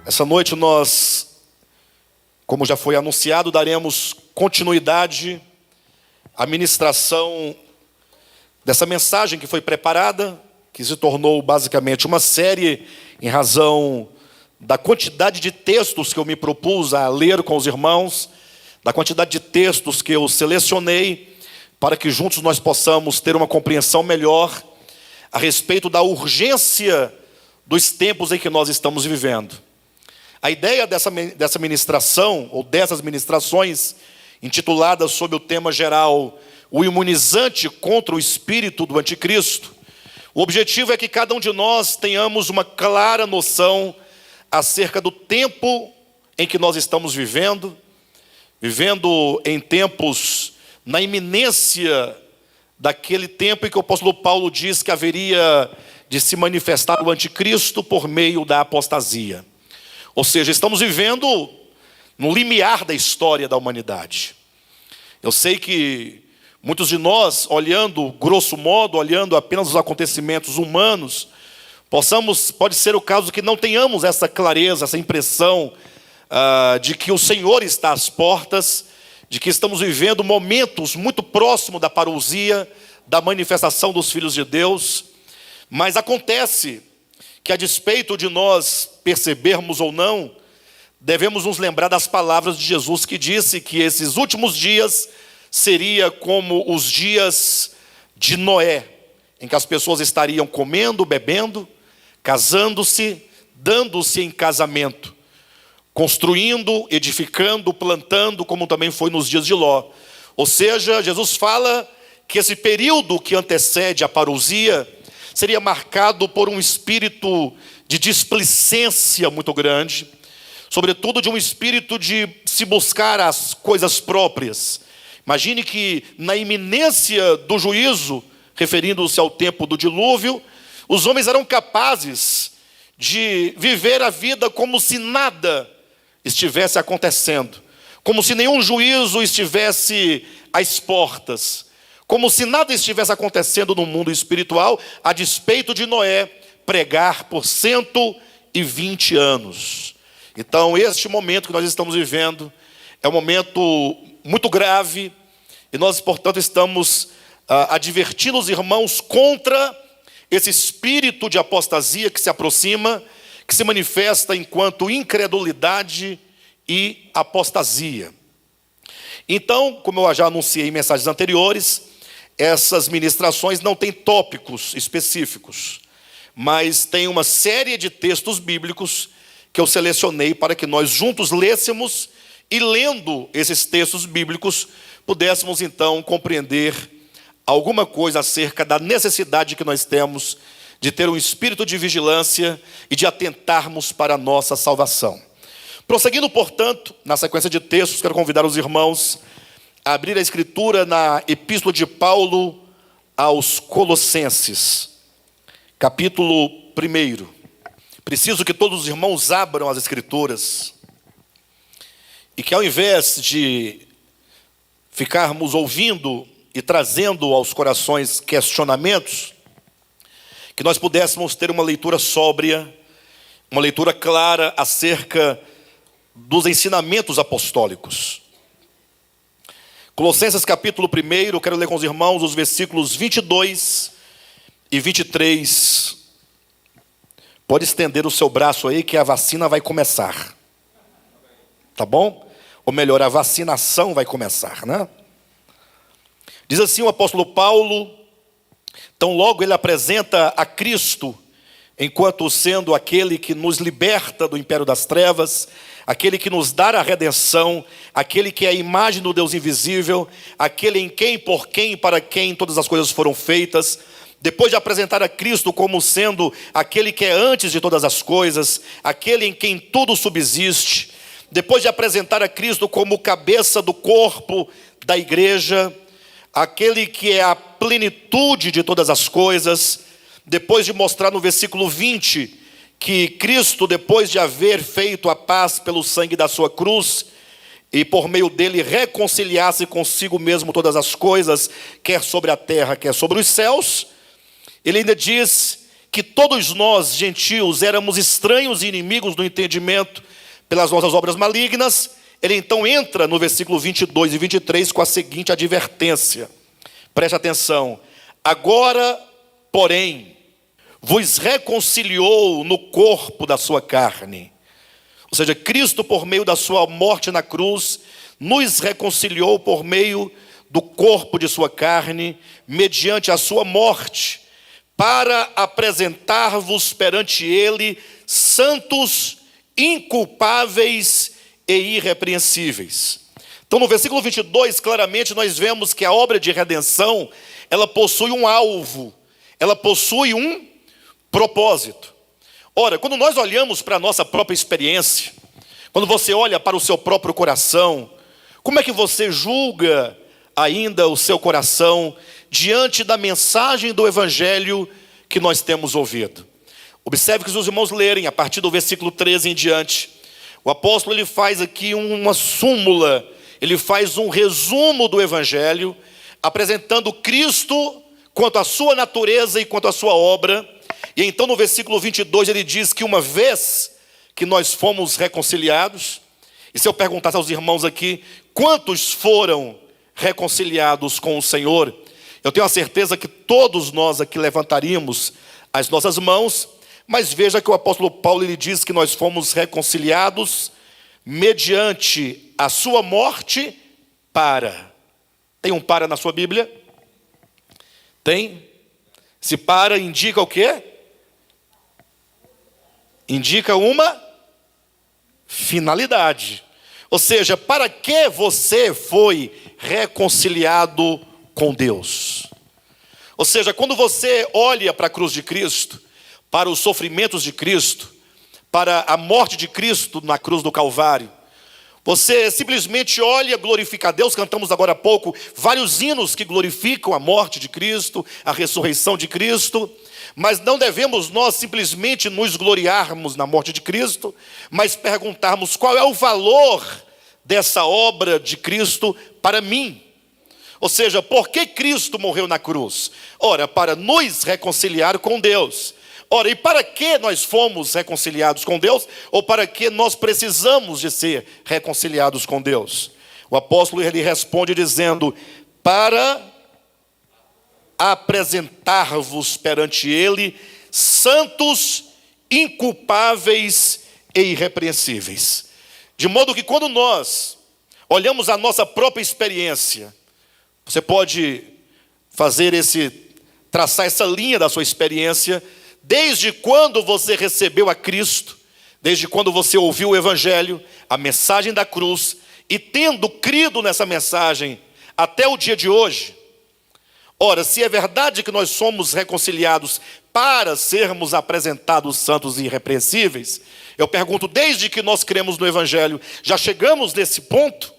Essa noite nós, como já foi anunciado, daremos continuidade à ministração dessa mensagem que foi preparada, que se tornou basicamente uma série em razão da quantidade de textos que eu me propus a ler com os irmãos, da quantidade de textos que eu selecionei, para que juntos nós possamos ter uma compreensão melhor a respeito da urgência dos tempos em que nós estamos vivendo. A ideia dessa ministração, ou dessas ministrações, intituladas sob o tema geral, o imunizante contra o espírito do anticristo, o objetivo é que cada um de nós tenhamos uma clara noção acerca do tempo em que nós estamos vivendo em tempos na iminência daquele tempo em que o apóstolo Paulo diz que haveria de se manifestar o anticristo por meio da apostasia. Ou seja, estamos vivendo no limiar da história da humanidade. Eu sei que muitos de nós, olhando, grosso modo, olhando apenas os acontecimentos humanos, pode ser o caso que não tenhamos essa clareza, essa impressão de que o Senhor está às portas, de que estamos vivendo momentos muito próximos da parousia, da manifestação dos filhos de Deus. Mas acontece que, a despeito de nós percebermos ou não, devemos nos lembrar das palavras de Jesus, que disse que esses últimos dias seria como os dias de Noé, em que as pessoas estariam comendo, bebendo, casando-se, dando-se em casamento, construindo, edificando, plantando, como também foi nos dias de Ló. Ou seja, Jesus fala que esse período que antecede a parousia seria marcado por um espírito de displicência muito grande, sobretudo de um espírito de se buscar as coisas próprias. Imagine que na iminência do juízo, referindo-se ao tempo do dilúvio, os homens eram capazes de viver a vida como se nada estivesse acontecendo, como se nenhum juízo estivesse às portas, como se nada estivesse acontecendo no mundo espiritual, a despeito de Noé pregar por 120 anos. Então, este momento que nós estamos vivendo é um momento muito grave, e nós, portanto, estamos advertindo os irmãos contra esse espírito de apostasia que se aproxima, que se manifesta enquanto incredulidade e apostasia. Então, como eu já anunciei em mensagens anteriores, essas ministrações não têm tópicos específicos, mas tem uma série de textos bíblicos que eu selecionei para que nós juntos lêssemos e, lendo esses textos bíblicos, pudéssemos então compreender alguma coisa acerca da necessidade que nós temos de ter um espírito de vigilância e de atentarmos para a nossa salvação. Prosseguindo, portanto, na sequência de textos, quero convidar os irmãos a abrir a escritura na epístola de Paulo aos Colossenses, capítulo 1. Preciso que todos os irmãos abram as escrituras e que, ao invés de ficarmos ouvindo e trazendo aos corações questionamentos, que nós pudéssemos ter uma leitura sóbria, uma leitura clara acerca dos ensinamentos apostólicos. Colossenses capítulo 1, quero ler com os irmãos os versículos 22 e 23. Pode estender o seu braço aí que a vacina vai começar. Tá bom? Ou melhor, a vacinação vai começar, né? Diz assim o apóstolo Paulo: tão logo ele apresenta a Cristo enquanto sendo aquele que nos liberta do império das trevas, aquele que nos dá a redenção, aquele que é a imagem do Deus invisível, aquele em quem, por quem e para quem todas as coisas foram feitas. Depois de apresentar a Cristo como sendo aquele que é antes de todas as coisas, aquele em quem tudo subsiste, depois de apresentar a Cristo como cabeça do corpo da igreja, aquele que é a plenitude de todas as coisas, depois de mostrar no versículo 20 que Cristo, depois de haver feito a paz pelo sangue da sua cruz, e por meio dele reconciliasse consigo mesmo todas as coisas, quer sobre a terra, quer sobre os céus, ele ainda diz que todos nós, gentios, éramos estranhos e inimigos do entendimento pelas nossas obras malignas, ele então entra no versículo 22 e 23 com a seguinte advertência. Preste atenção. Agora, porém, vos reconciliou no corpo da sua carne. Ou seja, Cristo, por meio da sua morte na cruz, nos reconciliou por meio do corpo de sua carne, mediante a sua morte, para apresentar-vos perante ele santos, inculpáveis e irrepreensíveis. Então, no versículo 22, claramente nós vemos que a obra de redenção, ela possui um alvo, ela possui um propósito. Ora, quando nós olhamos para a nossa própria experiência, quando você olha para o seu próprio coração, como é que você julga ainda o seu coração diante da mensagem do Evangelho que nós temos ouvido? Observe que os irmãos lerem, a partir do versículo 13 em diante, o apóstolo ele faz aqui uma súmula, ele faz um resumo do Evangelho, apresentando Cristo quanto à sua natureza e quanto à sua obra. E então no versículo 22 ele diz que uma vez que nós fomos reconciliados, e se eu perguntasse aos irmãos aqui, quantos foram reconciliados com o Senhor, eu tenho a certeza que todos nós aqui levantaríamos as nossas mãos, mas veja que o apóstolo Paulo ele diz que nós fomos reconciliados mediante a sua morte para. Tem um para na sua Bíblia? Tem? Se para indica o quê? Indica uma finalidade. Ou seja, para que você foi reconciliado com Deus? Ou seja, quando você olha para a cruz de Cristo, para os sofrimentos de Cristo, para a morte de Cristo na cruz do Calvário, você simplesmente olha, glorifica a Deus. Cantamos agora há pouco vários hinos que glorificam a morte de Cristo, a ressurreição de Cristo. Mas não devemos nós simplesmente nos gloriarmos na morte de Cristo, mas perguntarmos qual é o valor dessa obra de Cristo para mim. Ou seja, por que Cristo morreu na cruz? Ora, para nos reconciliar com Deus. Ora, e para que nós fomos reconciliados com Deus? Ou para que nós precisamos de ser reconciliados com Deus? O apóstolo ele responde dizendo, para apresentar-vos perante ele santos, inculpáveis e irrepreensíveis. De modo que quando nós olhamos a nossa própria experiência, você pode traçar essa linha da sua experiência, desde quando você recebeu a Cristo, desde quando você ouviu o Evangelho, a mensagem da cruz, e tendo crido nessa mensagem até o dia de hoje. Ora, se é verdade que nós somos reconciliados para sermos apresentados santos e irrepreensíveis, eu pergunto, desde que nós cremos no Evangelho, já chegamos nesse ponto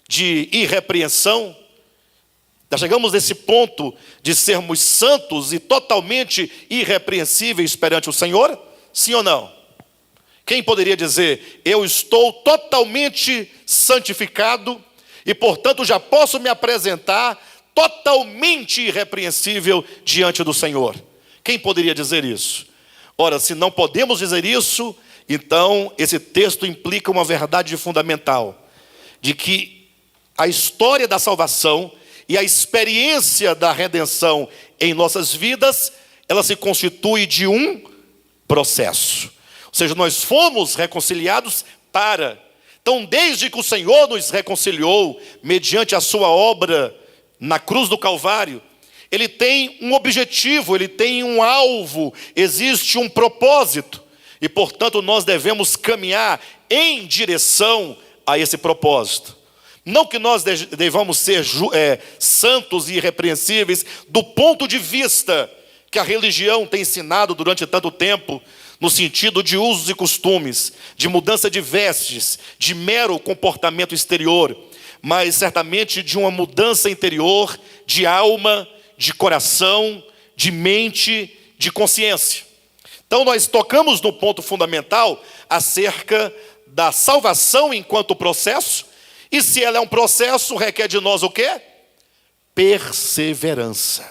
de irrepreensão? Já chegamos nesse ponto de sermos santos e totalmente irrepreensíveis perante o Senhor? Sim ou não? Quem poderia dizer, eu estou totalmente santificado e, portanto, já posso me apresentar totalmente irrepreensível diante do Senhor? Quem poderia dizer isso? Ora, se não podemos dizer isso, então esse texto implica uma verdade fundamental, de que a história da salvação e a experiência da redenção em nossas vidas, ela se constitui de um processo. Ou seja, nós fomos reconciliados para. Então, desde que o Senhor nos reconciliou, mediante a sua obra na cruz do Calvário, ele tem um objetivo, ele tem um alvo, existe um propósito. E, portanto, nós devemos caminhar em direção a esse propósito. Não que nós devamos ser santos e irrepreensíveis do ponto de vista que a religião tem ensinado durante tanto tempo, no sentido de usos e costumes, de mudança de vestes, de mero comportamento exterior, mas certamente de uma mudança interior, de alma, de coração, de mente, de consciência. Então nós tocamos no ponto fundamental acerca da salvação enquanto processo. E se ela é um processo, requer de nós o quê? Perseverança.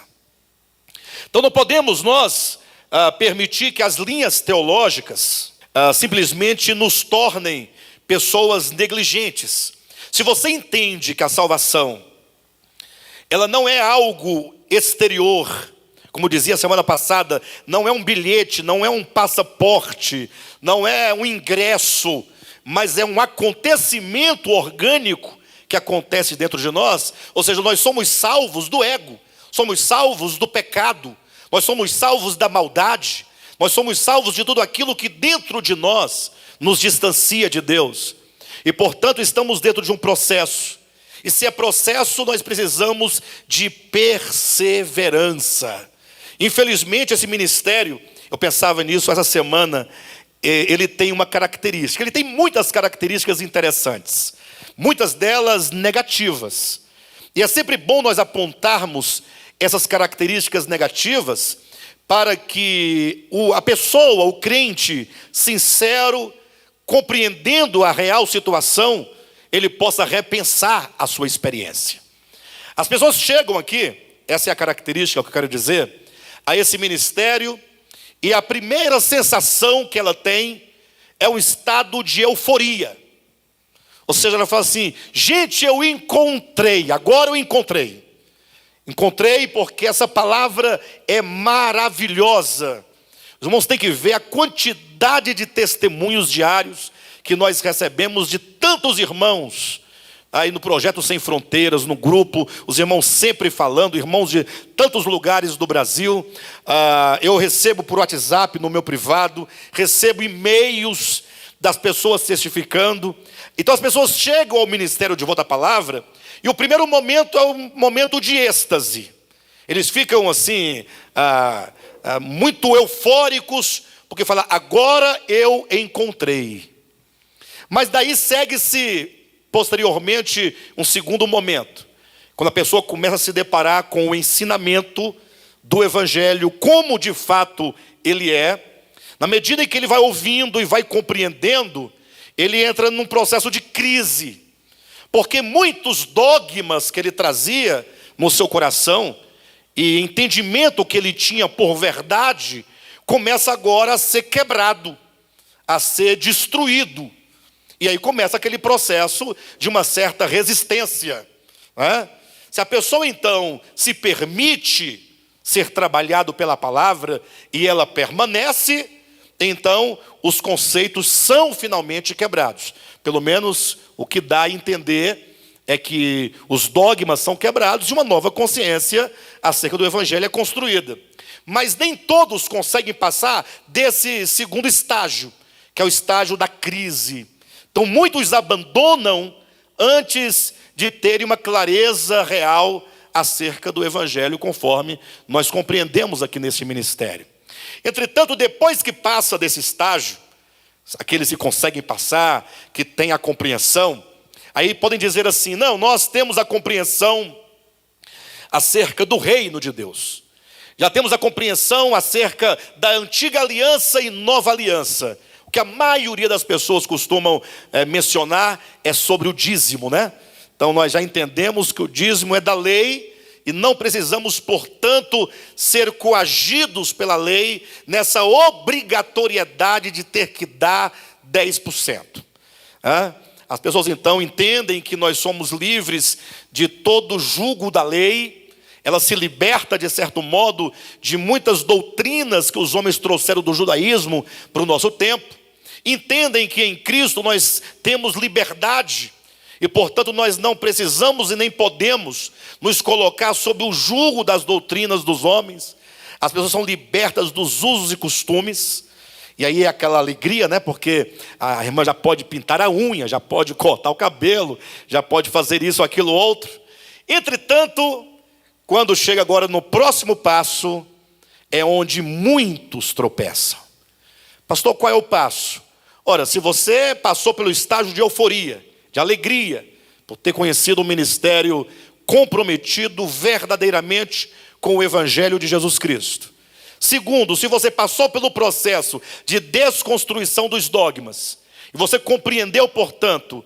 Então não podemos nós permitir que as linhas teológicas simplesmente nos tornem pessoas negligentes. Se você entende que a salvação, ela não é algo exterior, como dizia semana passada, não é um bilhete, não é um passaporte, não é um ingresso, mas é um acontecimento orgânico que acontece dentro de nós. Ou seja, nós somos salvos do ego, somos salvos do pecado, nós somos salvos da maldade, nós somos salvos de tudo aquilo que dentro de nós nos distancia de Deus. E portanto estamos dentro de um processo. E se é processo, nós precisamos de perseverança. Infelizmente esse ministério, eu pensava nisso essa semana, ele tem uma característica, ele tem muitas características interessantes, muitas delas negativas. E é sempre bom nós apontarmos essas características negativas para que a pessoa, o crente sincero, compreendendo a real situação, ele possa repensar a sua experiência. As pessoas chegam aqui, essa é a característica que eu quero dizer, a esse ministério, e a primeira sensação que ela tem é um estado de euforia. Ou seja, ela fala assim: gente, eu encontrei, agora eu encontrei. Encontrei porque essa palavra é maravilhosa. Os irmãos têm que ver a quantidade de testemunhos diários que nós recebemos de tantos irmãos, aí no Projeto Sem Fronteiras, no grupo, os irmãos sempre falando, irmãos de tantos lugares do Brasil. Eu recebo por WhatsApp, no meu privado, recebo e-mails das pessoas testificando. Então as pessoas chegam ao Ministério de Volta à Palavra, e o primeiro momento é um momento de êxtase. Eles ficam assim, muito eufóricos, porque falam: agora eu encontrei. Mas daí segue-se posteriormente um segundo momento, quando a pessoa começa a se deparar com o ensinamento do Evangelho, como de fato ele é. Na medida em que ele vai ouvindo e vai compreendendo, ele entra num processo de crise, porque muitos dogmas que ele trazia no seu coração e entendimento que ele tinha por verdade, começa agora a ser quebrado, a ser destruído. E aí começa aquele processo de uma certa resistência, né? Se a pessoa então se permite ser trabalhado pela palavra e ela permanece, então os conceitos são finalmente quebrados. Pelo menos o que dá a entender é que os dogmas são quebrados e uma nova consciência acerca do Evangelho é construída. Mas nem todos conseguem passar desse segundo estágio, que é o estágio da crise. Então muitos abandonam antes de terem uma clareza real acerca do Evangelho, conforme nós compreendemos aqui nesse ministério. Entretanto, depois que passa desse estágio, aqueles que conseguem passar, que têm a compreensão, aí podem dizer assim: não, nós temos a compreensão acerca do reino de Deus. Já temos a compreensão acerca da antiga aliança e nova aliança. O que a maioria das pessoas costumam mencionar é sobre o dízimo, né? Então nós já entendemos que o dízimo é da lei e não precisamos, portanto, ser coagidos pela lei nessa obrigatoriedade de ter que dar 10%. As pessoas então entendem que nós somos livres de todo o jugo da lei. Ela se liberta, de certo modo, de muitas doutrinas que os homens trouxeram do judaísmo para o nosso tempo. Entendem que em Cristo nós temos liberdade e, portanto, nós não precisamos e nem podemos nos colocar sob o jugo das doutrinas dos homens. As pessoas são libertas dos usos e costumes. E aí é aquela alegria, né? Porque a irmã já pode pintar a unha, já pode cortar o cabelo, já pode fazer isso, aquilo, outro. Entretanto, quando chega agora no próximo passo, é onde muitos tropeçam. Pastor, qual é o passo? Ora, se você passou pelo estágio de euforia, de alegria, por ter conhecido um ministério comprometido verdadeiramente com o Evangelho de Jesus Cristo. Segundo, se você passou pelo processo de desconstrução dos dogmas, e você compreendeu, portanto,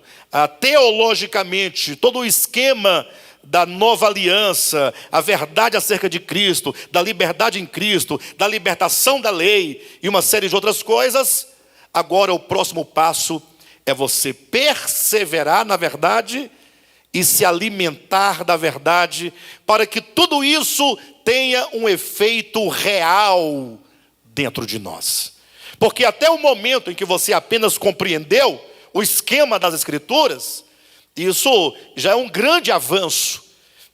teologicamente, todo o esquema da nova aliança, a verdade acerca de Cristo, da liberdade em Cristo, da libertação da lei e uma série de outras coisas, agora o próximo passo é você perseverar na verdade e se alimentar da verdade, para que tudo isso tenha um efeito real dentro de nós. Porque até o momento em que você apenas compreendeu o esquema das Escrituras, isso já é um grande avanço,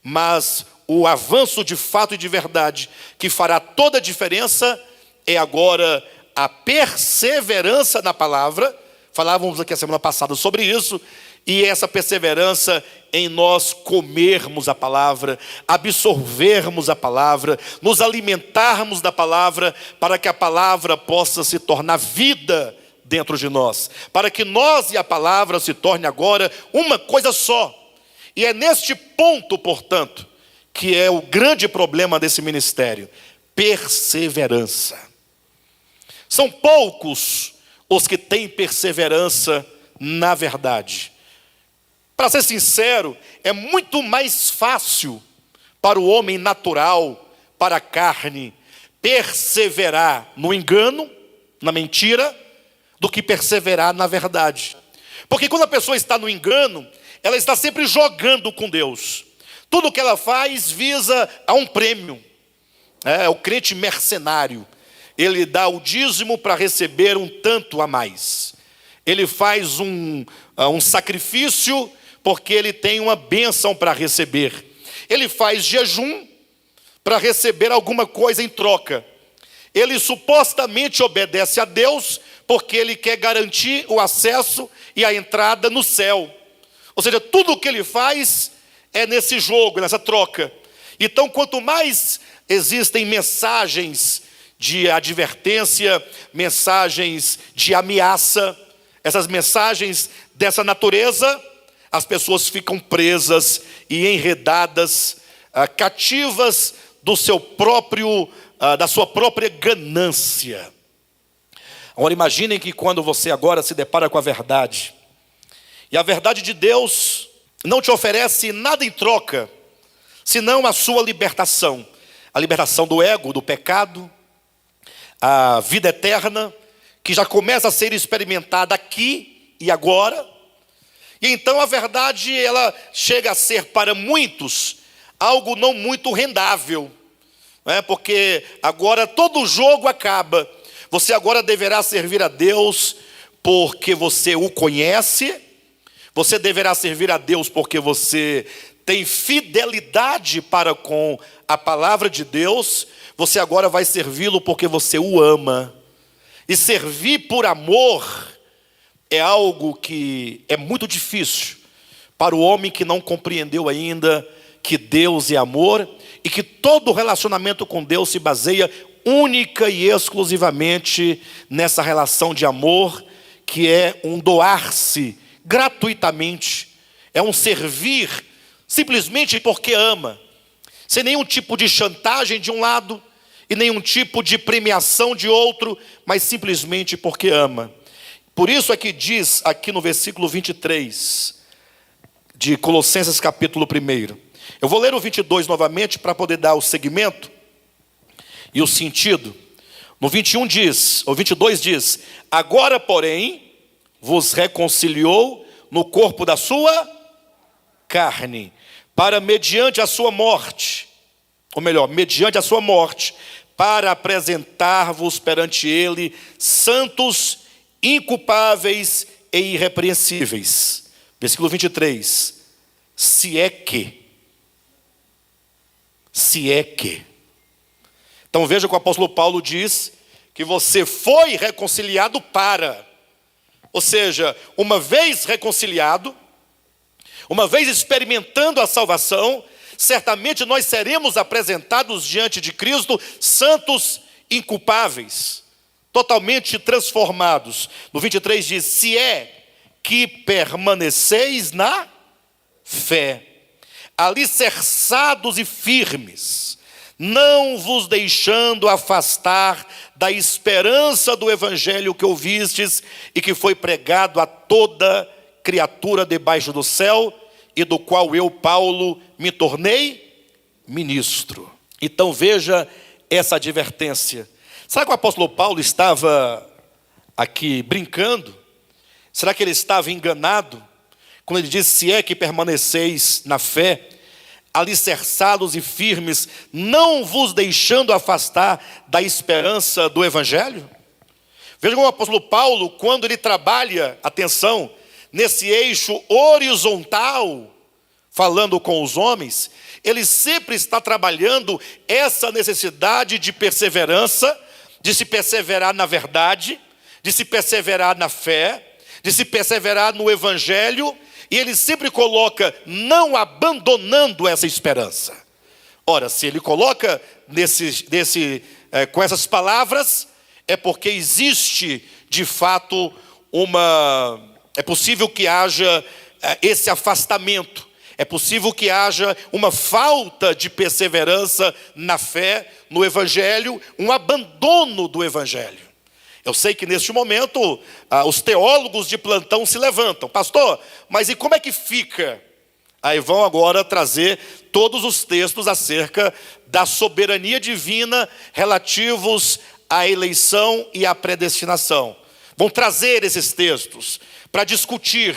mas o avanço de fato e de verdade, que fará toda a diferença, é agora a perseverança na palavra. Falávamos aqui a semana passada sobre isso, e essa perseverança em nós comermos a palavra, absorvermos a palavra, nos alimentarmos da palavra, para que a palavra possa se tornar vida dentro de nós, para que nós e a palavra se torne agora uma coisa só. E é neste ponto, portanto, que é o grande problema desse ministério: perseverança. São poucos os que têm perseverança na verdade. Para ser sincero, é muito mais fácil para o homem natural, para a carne, perseverar no engano, na mentira, do que perseverar na verdade. Porque quando a pessoa está no engano, ela está sempre jogando com Deus. Tudo que ela faz visa a um prêmio. É o crente mercenário. Ele dá o dízimo para receber um tanto a mais. Ele faz um sacrifício porque ele tem uma bênção para receber. Ele faz jejum para receber alguma coisa em troca. Ele supostamente obedece a Deus porque ele quer garantir o acesso e a entrada no céu. Ou seja, tudo o que ele faz é nesse jogo, nessa troca. Então, quanto mais existem mensagens de advertência, mensagens de ameaça, essas mensagens dessa natureza, as pessoas ficam presas e enredadas, cativas do seu próprio, da sua própria ganância. Agora imaginem que quando você agora se depara com a verdade, e a verdade de Deus não te oferece nada em troca, senão a sua libertação, a libertação do ego, do pecado, a vida eterna, que já começa a ser experimentada aqui e agora. E então a verdade, ela chega a ser para muitos algo não muito rendável, porque agora todo o jogo acaba. Você agora deverá servir a Deus porque você o conhece, você deverá servir a Deus porque você tem fidelidade para com a palavra de Deus, você agora vai servi-lo porque você o ama. E servir por amor é algo que é muito difícil para o homem que não compreendeu ainda que Deus é amor e que todo relacionamento com Deus se baseia única e exclusivamente nessa relação de amor, que é um doar-se gratuitamente, é um servir simplesmente porque ama, sem nenhum tipo de chantagem de um lado e nenhum tipo de premiação de outro, mas simplesmente porque ama. Por isso é que diz aqui no versículo 23 de Colossenses capítulo 1. Eu vou ler o 22 novamente para poder dar o segmento e o sentido. No 21 diz, o 22 diz: agora, porém, vos reconciliou no corpo da sua carne, para mediante a sua morte, ou melhor, mediante a sua morte, para apresentar-vos perante ele santos, inculpáveis e irrepreensíveis. Versículo 23. Se é que. Então veja que o apóstolo Paulo diz que você foi reconciliado para. Ou seja, uma vez reconciliado, uma vez experimentando a salvação, certamente nós seremos apresentados diante de Cristo santos, inculpáveis, totalmente transformados. No 23 diz: se é que permaneceis na fé, alicerçados e firmes, não vos deixando afastar da esperança do evangelho que ouvistes e que foi pregado a toda criatura debaixo do céu, e do qual eu, Paulo, me tornei ministro. Então veja essa advertência. Será que o apóstolo Paulo estava aqui brincando? Será que ele estava enganado quando ele disse: se é que permaneceis na fé, alicerçados e firmes, não vos deixando afastar da esperança do evangelho? Veja como o apóstolo Paulo, quando ele trabalha, atenção, nesse eixo horizontal, falando com os homens, ele sempre está trabalhando essa necessidade de perseverança, de se perseverar na verdade, de se perseverar na fé, de se perseverar no evangelho, e ele sempre coloca não abandonando essa esperança. Ora, se ele coloca com essas palavras, é porque existe de fato é possível que haja esse afastamento, é possível que haja uma falta de perseverança na fé, no evangelho, um abandono do evangelho. Eu sei que neste momento os teólogos de plantão se levantam: pastor, mas e como é que fica? Aí vão agora trazer todos os textos acerca da soberania divina relativos à eleição e à predestinação. Vão trazer esses textos para discutir.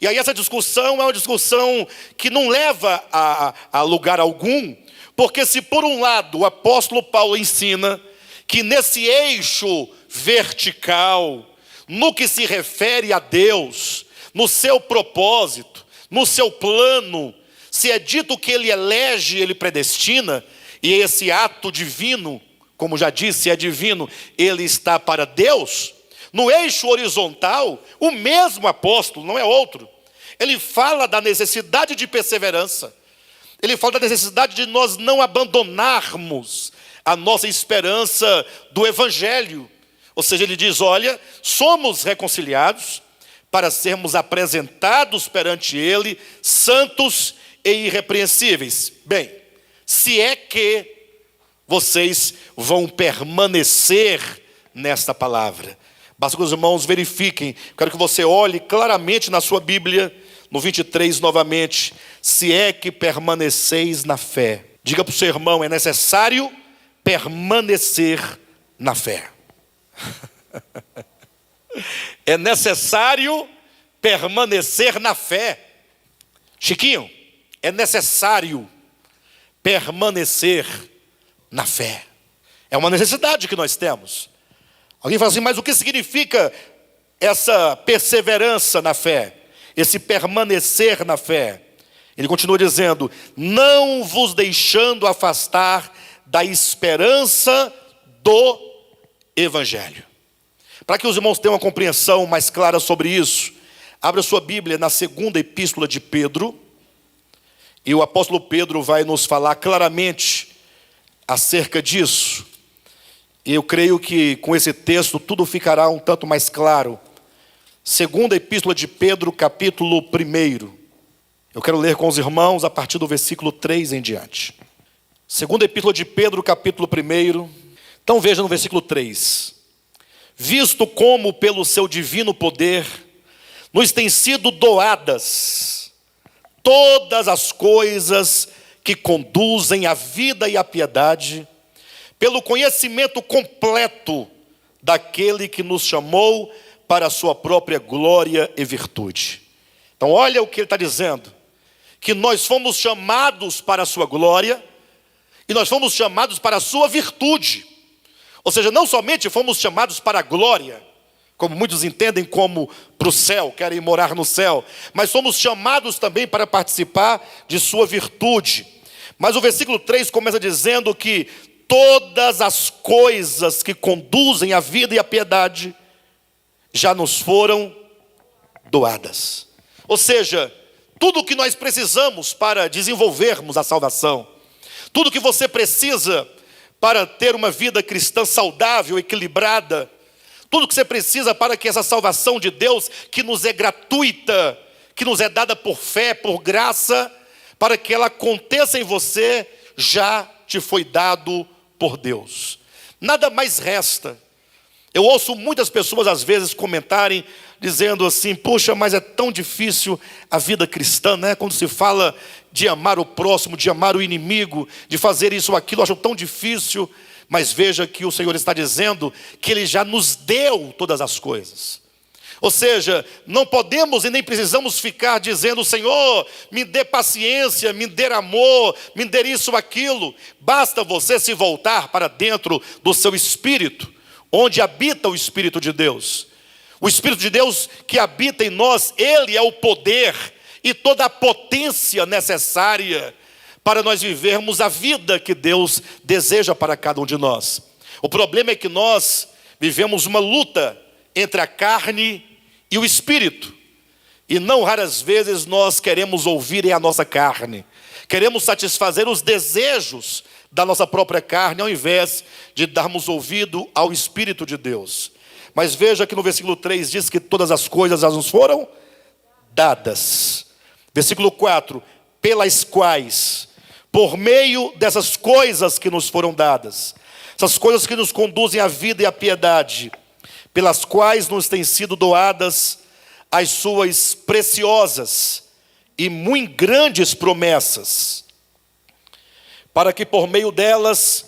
E aí essa discussão é uma discussão que não leva a lugar algum, porque se por um lado o apóstolo Paulo ensina que nesse eixo vertical, no que se refere a Deus, no seu propósito, no seu plano, se é dito que ele elege, ele predestina, e esse ato divino, como já disse, é divino, ele está para Deus. No eixo horizontal, o mesmo apóstolo, não é outro, ele fala da necessidade de perseverança, ele fala da necessidade de nós não abandonarmos a nossa esperança do evangelho. Ou seja, ele diz: olha, somos reconciliados para sermos apresentados perante ele, santos e irrepreensíveis. Bem, se é que vocês vão permanecer nesta palavra. Basta que os irmãos verifiquem. Quero que você olhe claramente na sua Bíblia, no 23 novamente: se é que permaneceis na fé. Diga para o seu irmão: é necessário permanecer na fé. É necessário permanecer na fé. Chiquinho, é necessário permanecer na fé. É uma necessidade que nós temos. Alguém fala assim: mas o que significa essa perseverança na fé? Esse permanecer na fé? Ele continua dizendo: não vos deixando afastar da esperança do evangelho. Para que os irmãos tenham uma compreensão mais clara sobre isso, abra sua Bíblia na segunda epístola de Pedro, e o apóstolo Pedro vai nos falar claramente acerca disso. E eu creio que com esse texto tudo ficará um tanto mais claro. Segunda epístola de Pedro, capítulo 1. Eu quero ler com os irmãos a partir do versículo 3 em diante. Segunda epístola de Pedro, capítulo 1. Então veja no versículo 3. Visto como pelo seu divino poder nos têm sido doadas todas as coisas que conduzem à vida e à piedade, pelo conhecimento completo daquele que nos chamou para a sua própria glória e virtude. Então olha o que ele está dizendo: que nós fomos chamados para a sua glória, e nós fomos chamados para a sua virtude. Ou seja, não somente fomos chamados para a glória, como muitos entendem como para o céu, querem morar no céu, mas somos chamados também para participar de sua virtude. Mas o versículo 3 começa dizendo que todas as coisas que conduzem à vida e à piedade já nos foram doadas. Ou seja, tudo o que nós precisamos para desenvolvermos a salvação, tudo que você precisa para ter uma vida cristã saudável, equilibrada, tudo que você precisa para que essa salvação de Deus, que nos é gratuita, que nos é dada por fé, por graça, para que ela aconteça em você, já te foi dado por Deus. Nada mais resta. Eu ouço muitas pessoas às vezes comentarem, dizendo assim: puxa, mas é tão difícil a vida cristã, né? Quando se fala de amar o próximo, de amar o inimigo, de fazer isso ou aquilo, eu acho tão difícil. Mas veja que o Senhor está dizendo que Ele já nos deu todas as coisas. Ou seja, não podemos e nem precisamos ficar dizendo: Senhor, me dê paciência, me dê amor, me dê isso ou aquilo. Basta você se voltar para dentro do seu espírito, onde habita o Espírito de Deus. O Espírito de Deus que habita em nós, Ele é o poder e toda a potência necessária para nós vivermos a vida que Deus deseja para cada um de nós. O problema é que nós vivemos uma luta entre a carne e o Espírito. E não raras vezes nós queremos ouvir a nossa carne. Queremos satisfazer os desejos da nossa própria carne, ao invés de darmos ouvido ao Espírito de Deus. Mas veja que no versículo 3 diz que todas as coisas nos foram dadas. Versículo 4, pelas quais, por meio dessas coisas que nos foram dadas, essas coisas que nos conduzem à vida e à piedade, pelas quais nos têm sido doadas as suas preciosas e muito grandes promessas, para que por meio delas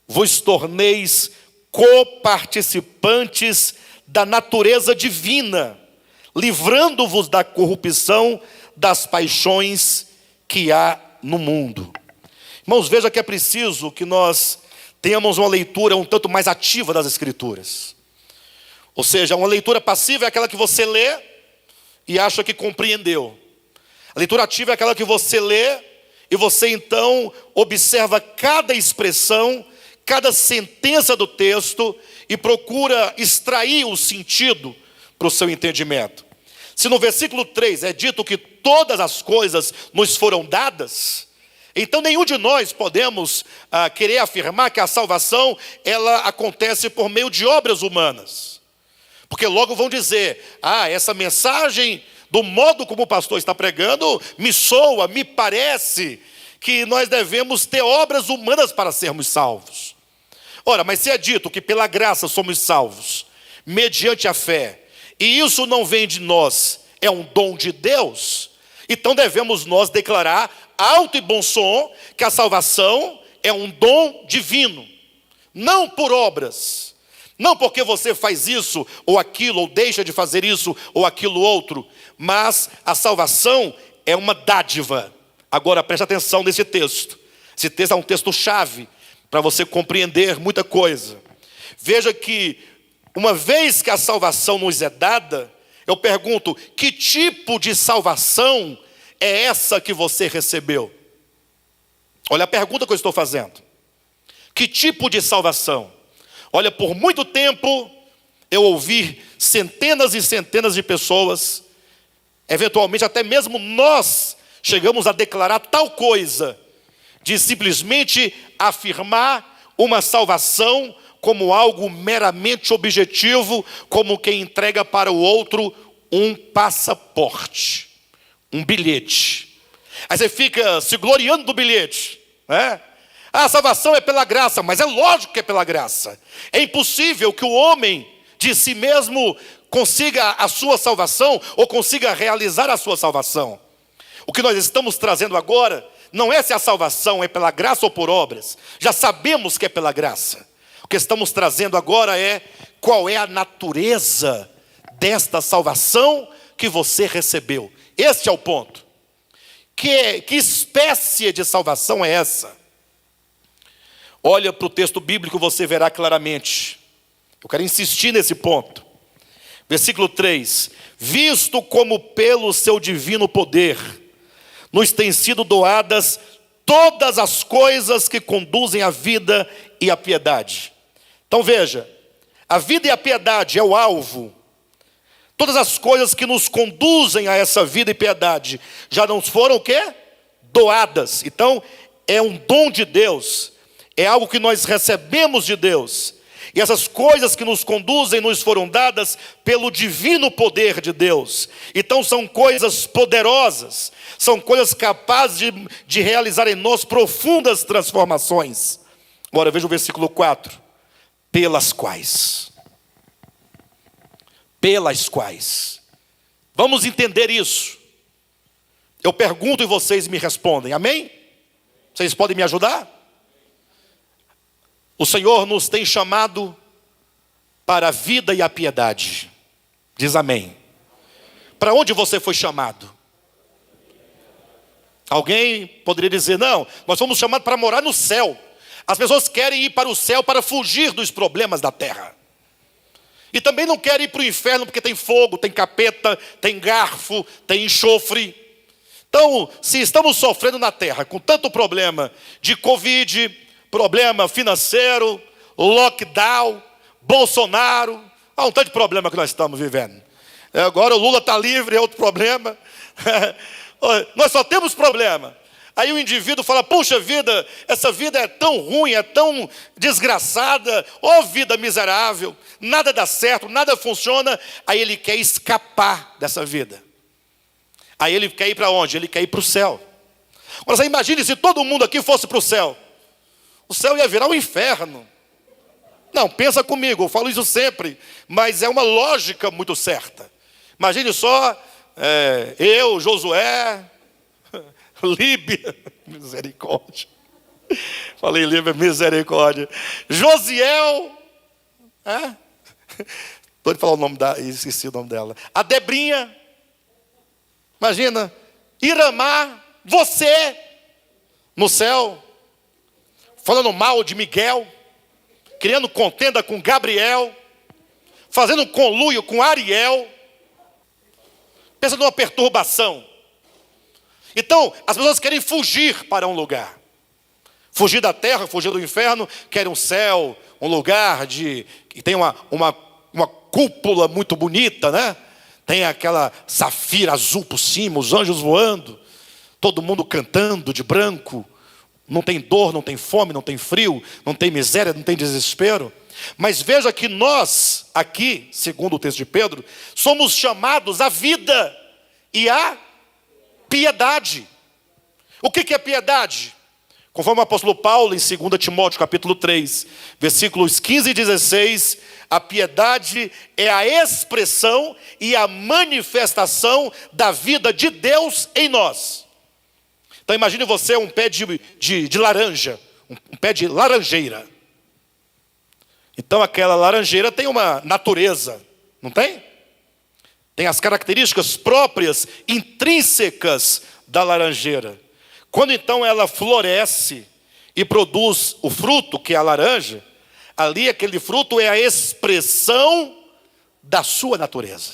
vos torneis coparticipantes da natureza divina, livrando-vos da corrupção das paixões que há no mundo. Irmãos, veja que é preciso que nós tenhamos uma leitura um tanto mais ativa das Escrituras. Ou seja, uma leitura passiva é aquela que você lê e acha que compreendeu. A leitura ativa é aquela que você lê e você então observa cada expressão, cada sentença do texto e procura extrair o sentido para o seu entendimento. Se no versículo 3 é dito que todas as coisas nos foram dadas, então nenhum de nós podemos querer afirmar que a salvação ela acontece por meio de obras humanas. Porque logo vão dizer: essa mensagem, do modo como o pastor está pregando, me soa, me parece que nós devemos ter obras humanas para sermos salvos. Ora, mas se é dito que pela graça somos salvos, mediante a fé, e isso não vem de nós, é um dom de Deus, então devemos nós declarar alto e bom som que a salvação é um dom divino, não por obras, não porque você faz isso ou aquilo, ou deixa de fazer isso ou aquilo outro, mas a salvação é uma dádiva. Agora preste atenção nesse texto. Esse texto é um texto-chave para você compreender muita coisa. Veja que uma vez que a salvação nos é dada, eu pergunto: que tipo de salvação é essa que você recebeu? Olha a pergunta que eu estou fazendo. Que tipo de salvação? Olha, por muito tempo eu ouvi centenas e centenas de pessoas, eventualmente até mesmo nós chegamos a declarar tal coisa, de simplesmente afirmar uma salvação como algo meramente objetivo, como quem entrega para o outro um passaporte, um bilhete. Aí você fica se gloriando do bilhete, né? A salvação é pela graça, mas é lógico que é pela graça. É impossível que o homem de si mesmo consiga a sua salvação ou consiga realizar a sua salvação. O que nós estamos trazendo agora não é se a salvação é pela graça ou por obras. Já sabemos que é pela graça. O que estamos trazendo agora é qual é a natureza desta salvação que você recebeu. Este é o ponto. Que espécie de salvação é essa? Olha para o texto bíblico, você verá claramente. Eu quero insistir nesse ponto. Versículo 3. Visto como pelo seu divino poder nos têm sido doadas todas as coisas que conduzem à vida e à piedade. Então veja, a vida e a piedade é o alvo. Todas as coisas que nos conduzem a essa vida e piedade já não foram o quê? Doadas. Então é um dom de Deus, é algo que nós recebemos de Deus. E essas coisas que nos conduzem nos foram dadas pelo divino poder de Deus. Então são coisas poderosas, são coisas capazes de realizar em nós profundas transformações. Agora veja o versículo 4. Pelas quais. pelas quais. Vamos entender isso. Eu pergunto e vocês me respondem, amém? Vocês podem me ajudar? O Senhor nos tem chamado para a vida e a piedade. Diz amém. Para onde você foi chamado? Alguém poderia dizer, não, nós fomos chamados para morar no céu. As pessoas querem ir para o céu para fugir dos problemas da terra. E também não querem ir para o inferno porque tem fogo, tem capeta, tem garfo, tem enxofre. Então, se estamos sofrendo na terra com tanto problema de Covid, problema financeiro, lockdown, Bolsonaro, há um tanto de problema que nós estamos vivendo. Agora o Lula está livre, é outro problema. Nós só temos problema. Aí o indivíduo fala, puxa vida, essa vida é tão ruim, é tão desgraçada, ó vida miserável, nada dá certo, nada funciona. Aí ele quer escapar dessa vida. Aí ele quer ir para onde? Ele quer ir para o céu. Agora você imagine se todo mundo aqui fosse para o céu. O céu ia virar um inferno. Não, pensa comigo, eu falo isso sempre, mas é uma lógica muito certa. Imagine só, eu, Josué, Líbia, misericórdia. Falei Líbia, misericórdia. Josiel, estou de falar o nome esqueci o nome dela. A Debrinha, imagina, Iramar, você, no céu, falando mal de Miguel, criando contenda com Gabriel, fazendo conluio com Ariel. Pensa numa perturbação. Então, as pessoas querem fugir para um lugar. Fugir da terra, fugir do inferno, querem um céu, um lugar que tem uma cúpula muito bonita, né? Tem aquela safira azul por cima, os anjos voando, todo mundo cantando de branco. Não tem dor, não tem fome, não tem frio, não tem miséria, não tem desespero. Mas veja que nós, aqui, segundo o texto de Pedro, somos chamados à vida e à piedade. O que é piedade? Conforme o apóstolo Paulo, em 2 Timóteo, capítulo 3, versículos 15 e 16, a piedade é a expressão e a manifestação da vida de Deus em nós. Então imagine você um pé de laranja, um pé de laranjeira. Então aquela laranjeira tem uma natureza, não tem? Tem as características próprias, intrínsecas da laranjeira. Quando então ela floresce e produz o fruto, que é a laranja, ali aquele fruto é a expressão da sua natureza.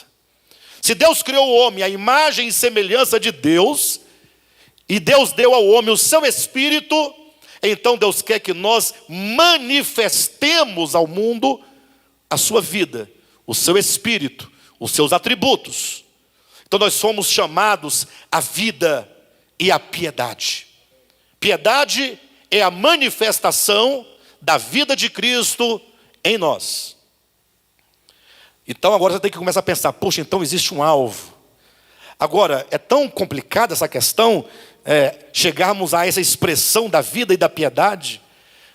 Se Deus criou o homem à imagem e semelhança de Deus, e Deus deu ao homem o seu espírito, então Deus quer que nós manifestemos ao mundo a sua vida, o seu espírito, os seus atributos. Então nós somos chamados à vida e à piedade. Piedade é a manifestação da vida de Cristo em nós. Então agora você tem que começar a pensar, poxa, então existe um alvo. Agora, é tão complicada essa questão, chegarmos a essa expressão da vida e da piedade.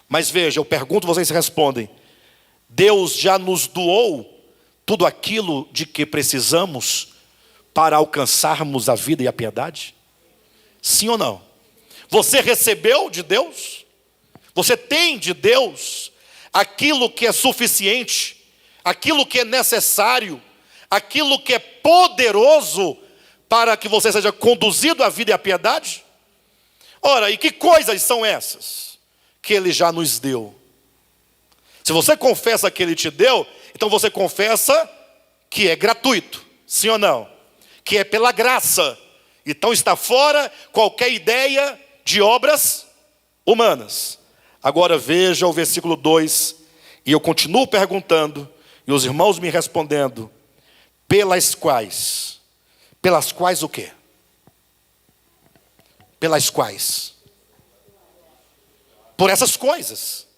Mas veja, eu pergunto, vocês respondem. Deus já nos doou tudo aquilo de que precisamos para alcançarmos a vida e a piedade? Sim ou não? Você recebeu de Deus? Você tem de Deus aquilo que é suficiente, aquilo que é necessário, aquilo que é poderoso para que você seja conduzido à vida e à piedade? Ora, e que coisas são essas que Ele já nos deu? Se você confessa que Ele te deu, então você confessa que é gratuito, sim ou não? Que é pela graça. Então está fora qualquer ideia de obras humanas. Agora veja o versículo 2, e eu continuo perguntando, e os irmãos me respondendo, pelas quais o quê? Pelas quais? Por essas coisas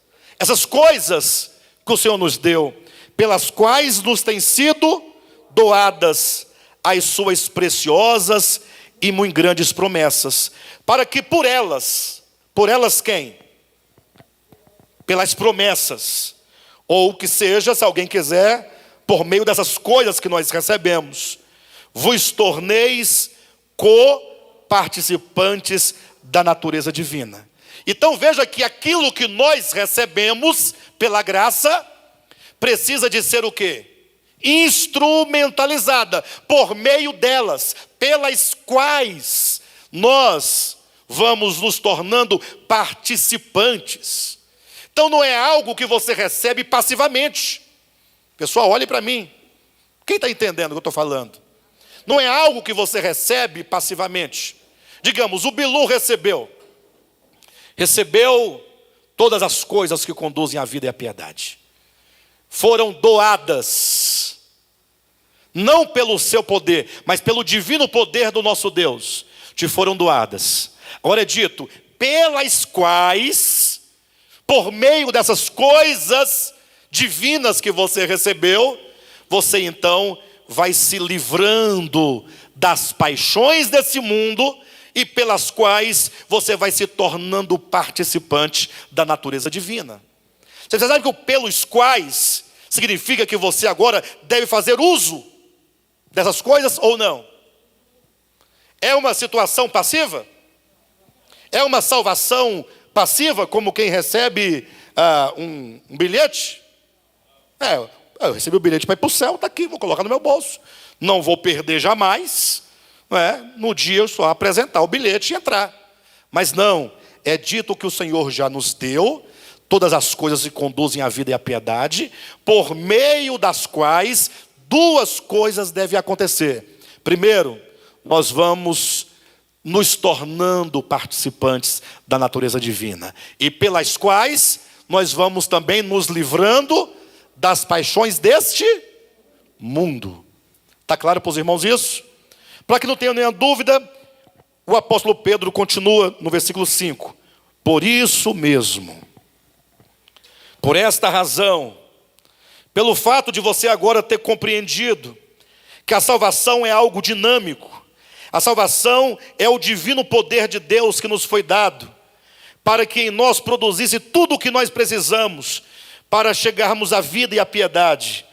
que o Senhor nos deu, pelas quais nos têm sido doadas as suas preciosas e muito grandes promessas, para que por elas quem? Pelas promessas, ou que seja, se alguém quiser, por meio dessas coisas que nós recebemos, vos torneis co-participantes da natureza divina. Então veja que aquilo que nós recebemos pela graça precisa de ser o quê? Instrumentalizada por meio delas, pelas quais nós vamos nos tornando participantes. Então não é algo que você recebe passivamente. Pessoal, olhe para mim. Quem está entendendo o que eu estou falando? Não é algo que você recebe passivamente. Digamos, o Bilu recebeu todas as coisas que conduzem à vida e à piedade. Foram doadas, não pelo seu poder, mas pelo divino poder do nosso Deus, te foram doadas. Agora é dito, pelas quais, por meio dessas coisas divinas que você recebeu, você então vai se livrando das paixões desse mundo e pelas quais você vai se tornando participante da natureza divina. Você sabe que o pelos quais significa que você agora deve fazer uso dessas coisas ou não? É uma situação passiva? É uma salvação passiva, como quem recebe um bilhete? Eu recebi o bilhete para ir para o céu, está aqui, vou colocar no meu bolso. Não vou perder jamais. No dia eu só apresentar o bilhete e entrar. Mas não, é dito que o Senhor já nos deu todas as coisas que conduzem à vida e à piedade, por meio das quais duas coisas devem acontecer. Primeiro, nós vamos nos tornando participantes da natureza divina, e pelas quais nós vamos também nos livrando das paixões deste mundo. Está claro para os irmãos isso? Para que não tenha nenhuma dúvida, o apóstolo Pedro continua no versículo 5. Por isso mesmo, por esta razão, pelo fato de você agora ter compreendido que a salvação é algo dinâmico, a salvação é o divino poder de Deus que nos foi dado, para que em nós produzisse tudo o que nós precisamos, para chegarmos à vida e à piedade.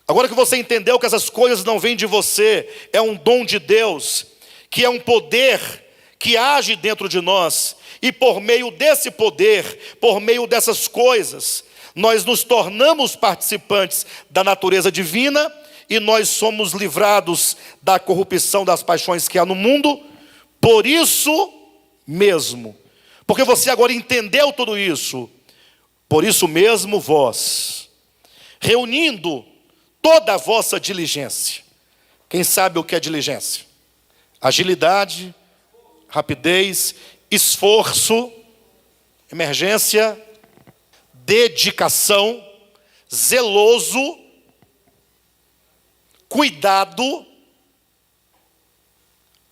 Agora que você entendeu que essas coisas não vêm de você, é um dom de Deus, que é um poder que age dentro de nós, e por meio desse poder, por meio dessas coisas, nós nos tornamos participantes da natureza divina, e nós somos livrados da corrupção das paixões que há no mundo, por isso mesmo, porque você agora entendeu tudo isso, por isso mesmo vós, reunindo toda a vossa diligência. Quem sabe o que é diligência? Agilidade, rapidez, esforço, emergência, dedicação, zeloso, cuidado.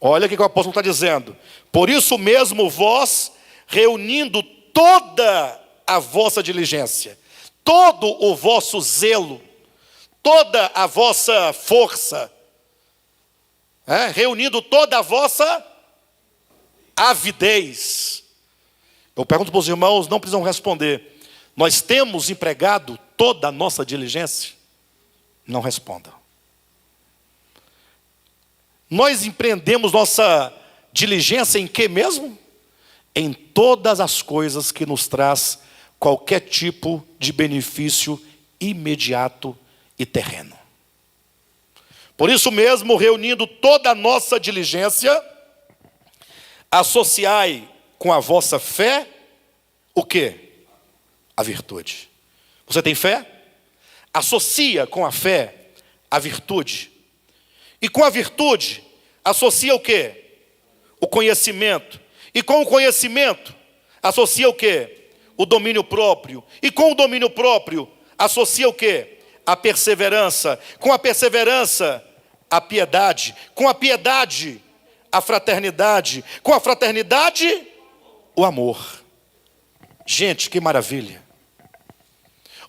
Olha o que o apóstolo está dizendo. Por isso mesmo vós, reunindo toda a vossa diligência, todo o vosso zelo, toda a vossa força, reunindo toda a vossa avidez. Eu pergunto para os irmãos, não precisam responder. Nós temos empregado toda a nossa diligência? Não respondam. Nós empreendemos nossa diligência em quê mesmo? Em todas as coisas que nos traz qualquer tipo de benefício imediato e terreno. Por isso mesmo, reunindo toda a nossa diligência, associai com a vossa fé o quê? A virtude. Você tem fé? Associa com a fé a virtude. E com a virtude, associa o quê? O conhecimento. E com o conhecimento, associa o quê? O domínio próprio. E com o domínio próprio, associa o quê? A perseverança. Com a perseverança, a piedade. Com a piedade, a fraternidade. Com a fraternidade, o amor. Gente, que maravilha.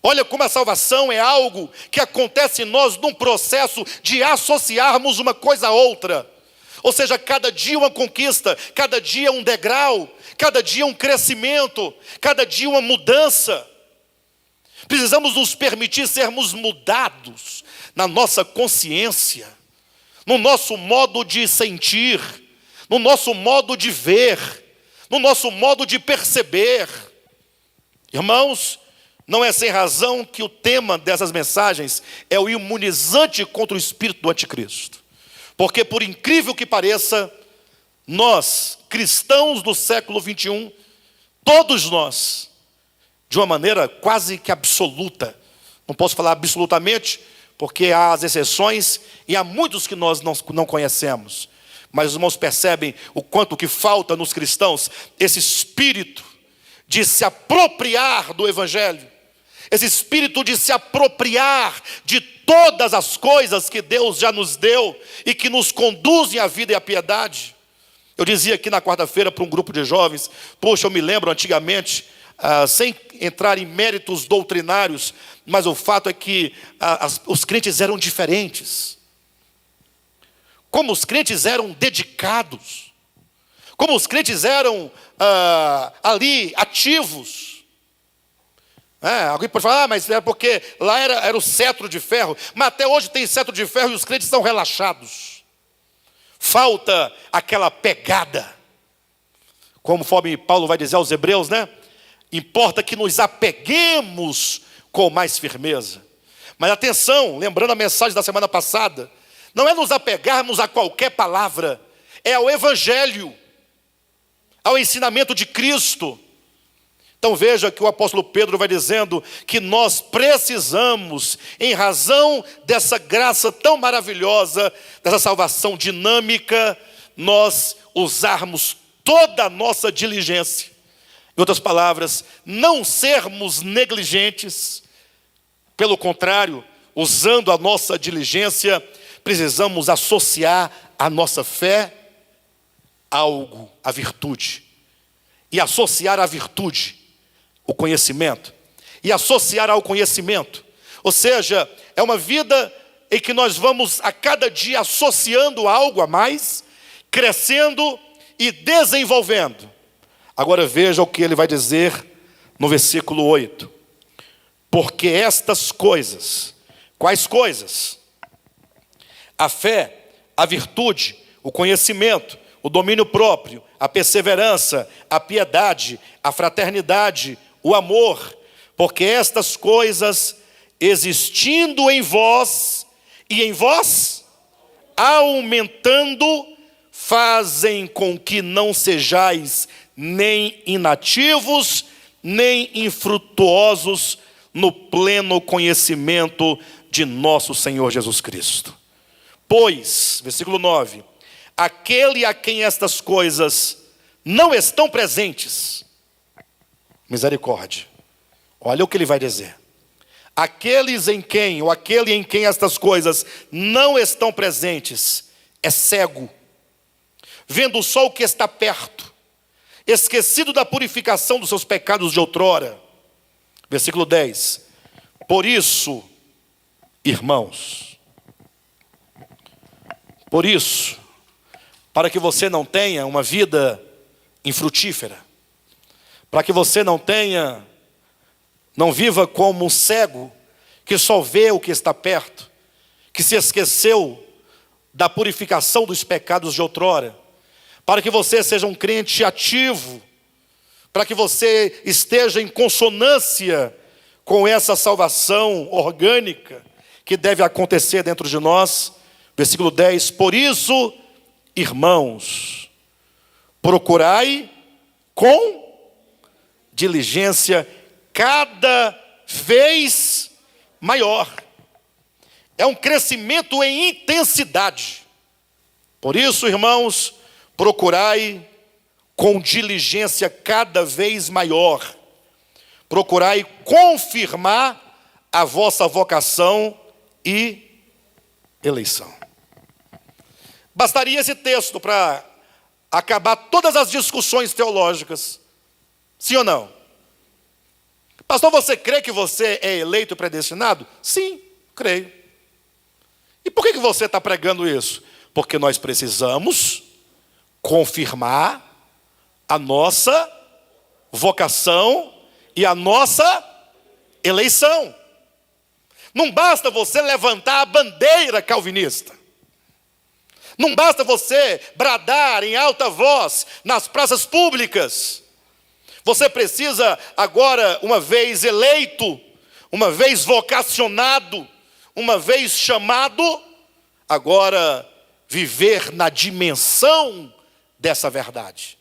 Olha como a salvação é algo que acontece em nós num processo de associarmos uma coisa a outra. Ou seja, cada dia uma conquista, cada dia um degrau, cada dia um crescimento, cada dia uma mudança. Precisamos nos permitir sermos mudados na nossa consciência, no nosso modo de sentir, no nosso modo de ver, no nosso modo de perceber. Irmãos, não é sem razão que o tema dessas mensagens é o imunizante contra o espírito do anticristo. Porque, por incrível que pareça, nós, cristãos do século 21, todos nós, de uma maneira quase que absoluta, não posso falar absolutamente, porque há as exceções e há muitos que nós não conhecemos. Mas os irmãos percebem o quanto que falta nos cristãos esse espírito de se apropriar do Evangelho, esse espírito de se apropriar de todas as coisas que Deus já nos deu e que nos conduzem à vida e à piedade. Eu dizia aqui na quarta-feira para um grupo de jovens, poxa, eu me lembro antigamente, sem entrar em méritos doutrinários, mas o fato é que os crentes eram diferentes. Como os crentes eram dedicados, como os crentes eram ali ativos. Alguém pode falar, mas é porque lá era o cetro de ferro, mas até hoje tem cetro de ferro e os crentes estão relaxados. Falta aquela pegada, conforme Paulo vai dizer aos Hebreus, né? Importa que nos apeguemos com mais firmeza. Mas atenção, lembrando a mensagem da semana passada, não é nos apegarmos a qualquer palavra, é ao Evangelho, ao ensinamento de Cristo. Então veja que o apóstolo Pedro vai dizendo que nós precisamos, em razão dessa graça tão maravilhosa, dessa salvação dinâmica, nós usarmos toda a nossa diligência. Em outras palavras, não sermos negligentes. Pelo contrário, usando a nossa diligência, precisamos associar a nossa fé a algo, a virtude. E associar a virtude o conhecimento, e associar ao conhecimento, ou seja, é uma vida em que nós vamos a cada dia associando algo a mais, crescendo e desenvolvendo. Agora veja o que ele vai dizer no versículo 8. Porque estas coisas, quais coisas? A fé, a virtude, o conhecimento, o domínio próprio, a perseverança, a piedade, a fraternidade, o amor, porque estas coisas, existindo em vós, e em vós, aumentando, fazem com que não sejais nem inativos, nem infrutuosos no pleno conhecimento de nosso Senhor Jesus Cristo. Pois, versículo 9, aquele a quem estas coisas não estão presentes, misericórdia. Olha o que ele vai dizer. Aqueles em quem, ou aquele em quem estas coisas não estão presentes, é cego, vendo só o que está perto, esquecido da purificação dos seus pecados de outrora. Versículo 10. Por isso, irmãos, por isso, para que você não tenha uma vida infrutífera, para que você não viva como um cego, que só vê o que está perto, que se esqueceu da purificação dos pecados de outrora, para que você seja um crente ativo, para que você esteja em consonância com essa salvação orgânica que deve acontecer dentro de nós. Versículo 10, por isso, irmãos, procurai com diligência cada vez maior. É um crescimento em intensidade. Por isso, irmãos, procurai com diligência cada vez maior. Procurai confirmar a vossa vocação e eleição. Bastaria esse texto para acabar todas as discussões teológicas. Sim ou não? Pastor, você crê que você é eleito e predestinado? Sim, creio. E por que você está pregando isso? Porque nós precisamos confirmar a nossa vocação e a nossa eleição. Não basta você levantar a bandeira calvinista. Não basta você bradar em alta voz nas praças públicas. Você precisa agora, uma vez eleito, uma vez vocacionado, uma vez chamado, agora viver na dimensão dessa verdade.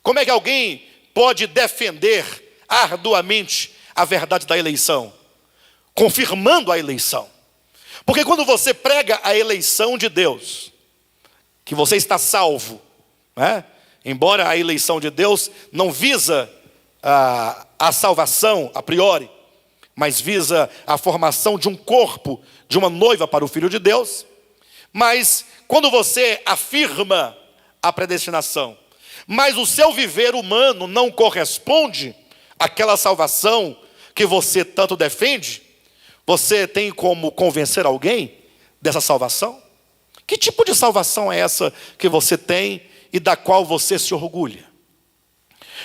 Como é que alguém pode defender arduamente a verdade da eleição? Confirmando a eleição. Porque quando você prega a eleição de Deus, que você está salvo, né? Embora a eleição de Deus não visa a salvação a priori, mas visa a formação de um corpo, de uma noiva para o Filho de Deus. Mas quando você afirma a predestinação, mas o seu viver humano não corresponde àquela salvação que você tanto defende, você tem como convencer alguém dessa salvação? Que tipo de salvação é essa que você tem e da qual você se orgulha?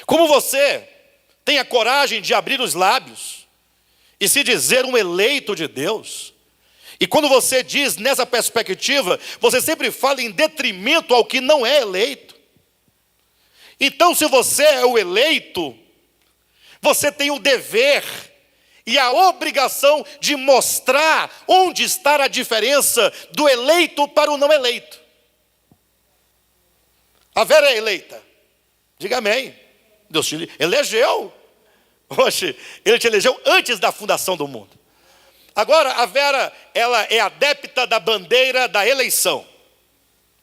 Como você tem a coragem de abrir os lábios e se dizer um eleito de Deus? E quando você diz nessa perspectiva, você sempre fala em detrimento ao que não é eleito. Então, se você é o eleito, você tem o dever e a obrigação de mostrar onde está a diferença do eleito para o não eleito. A Vera é eleita. Diga amém. Deus te elegeu. Oxe, Ele te elegeu antes da fundação do mundo. Agora, a Vera, ela é adepta da bandeira da eleição.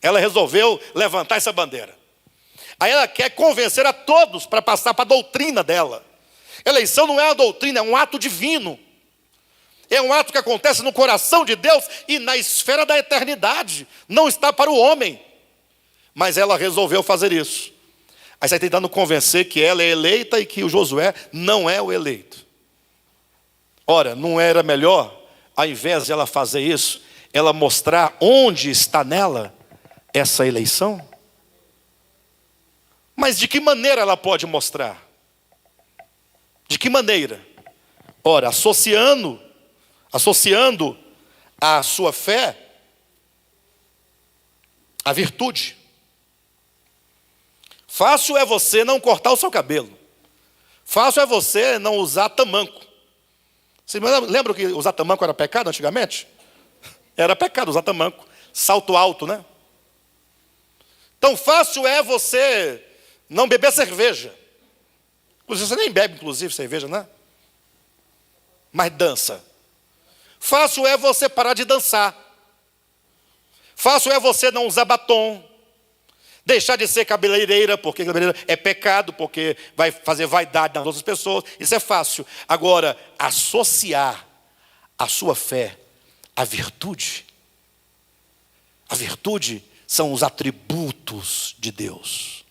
Ela resolveu levantar essa bandeira. Aí ela quer convencer a todos para passar para a doutrina dela. Eleição não é uma doutrina, é um ato divino. É um ato que acontece no coração de Deus e na esfera da eternidade. Não está para o homem. Mas ela resolveu fazer isso. Aí você está tentando convencer que ela é eleita e que o Josué não é o eleito. Ora, não era melhor, ao invés de ela fazer isso, ela mostrar onde está nela essa eleição? Mas de que maneira ela pode mostrar? De que maneira? Ora, associando a sua fé à virtude. Fácil é você não cortar o seu cabelo. Fácil é você não usar tamanco. Você lembra que usar tamanco era pecado antigamente? Era pecado usar tamanco. Salto alto, né? Tão fácil é você não beber cerveja. Você nem bebe, inclusive, cerveja, né? Mas dança. Fácil é você parar de dançar. Fácil é você não usar batom. Deixar de ser cabeleireira, porque cabeleireira é pecado, porque vai fazer vaidade nas outras pessoas. Isso é fácil. Agora, associar a sua fé à virtude. A virtude são os atributos de Deus.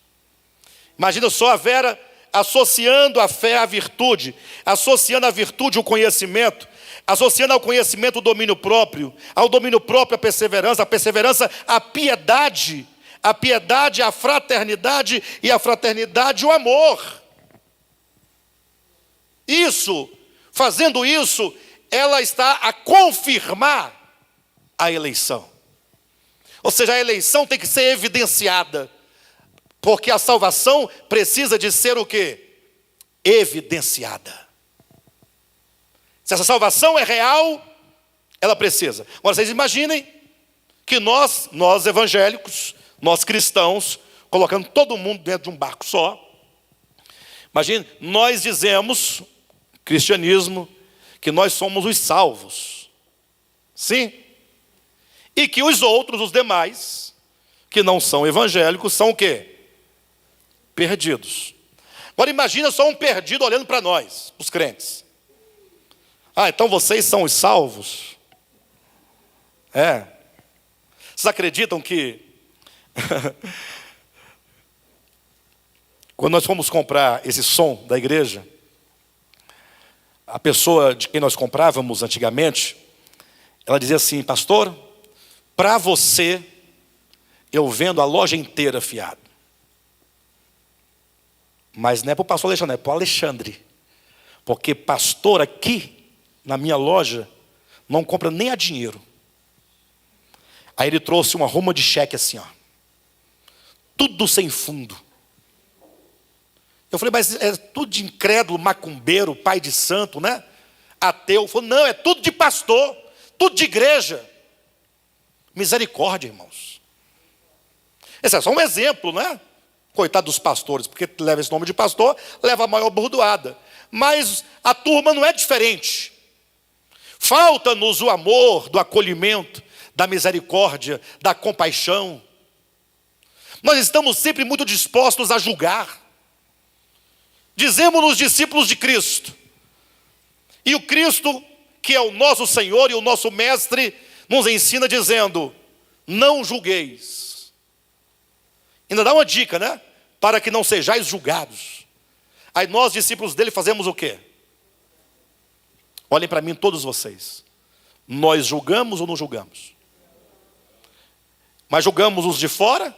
Imagina só a Vera associando a fé à virtude, associando à virtude o conhecimento, associando ao conhecimento o domínio próprio, ao domínio próprio a perseverança a piedade, a fraternidade e a fraternidade o amor. Isso, fazendo isso, ela está a confirmar a eleição. Ou seja, a eleição tem que ser evidenciada, porque a salvação precisa de ser o quê? Evidenciada. Se essa salvação é real, ela precisa. Agora vocês imaginem que nós evangélicos, nós cristãos, colocando todo mundo dentro de um barco só. Imagine, nós dizemos, cristianismo, que nós somos os salvos. Sim? E que os outros, os demais, que não são evangélicos, são o quê? Perdidos. Agora imagina só um perdido olhando para nós, os crentes. Ah, então vocês são os salvos? É. Vocês acreditam que quando nós fomos comprar esse som da igreja, a pessoa de quem nós comprávamos antigamente, ela dizia assim: pastor, para você eu vendo a loja inteira fiado. Mas não é para o pastor Alexandre, é para o Alexandre. Porque pastor aqui, na minha loja, não compra nem a dinheiro. Aí ele trouxe uma ruma de cheque assim, ó. Tudo sem fundo. Eu falei, mas é tudo de incrédulo, macumbeiro, pai de santo, né? Ateu. Ele falou, não, é tudo de pastor, tudo de igreja. Misericórdia, irmãos. Esse é só um exemplo, né? Coitado dos pastores, porque leva esse nome de pastor, leva a maior burdoada. Mas a turma não é diferente. Falta-nos o amor, do acolhimento, da misericórdia, da compaixão. Nós estamos sempre muito dispostos a julgar. Dizemos-nos discípulos de Cristo. E o Cristo, que é o nosso Senhor e o nosso Mestre, nos ensina dizendo, não julgueis. Ainda dá uma dica, né? Para que não sejais julgados. Aí nós, discípulos dele, fazemos o quê? Olhem para mim todos vocês. Nós julgamos ou não julgamos? Mas julgamos os de fora?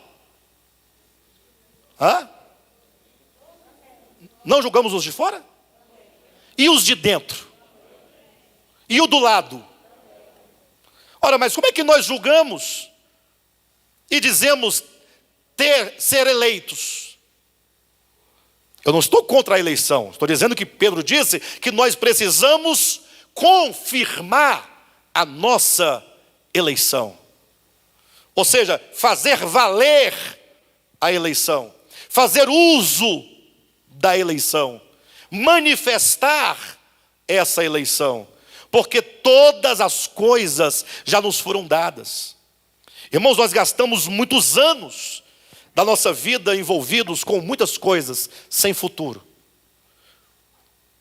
Hã? Não julgamos os de fora? E os de dentro? E o do lado? Ora, mas como é que nós julgamos e dizemos ser eleitos? Eu não estou contra a eleição. Estou dizendo que Pedro disse que nós precisamos confirmar a nossa eleição. Ou seja, fazer valer a eleição. Fazer uso da eleição. Manifestar essa eleição. Porque todas as coisas já nos foram dadas. Irmãos, nós gastamos muitos anos da nossa vida envolvidos com muitas coisas sem futuro.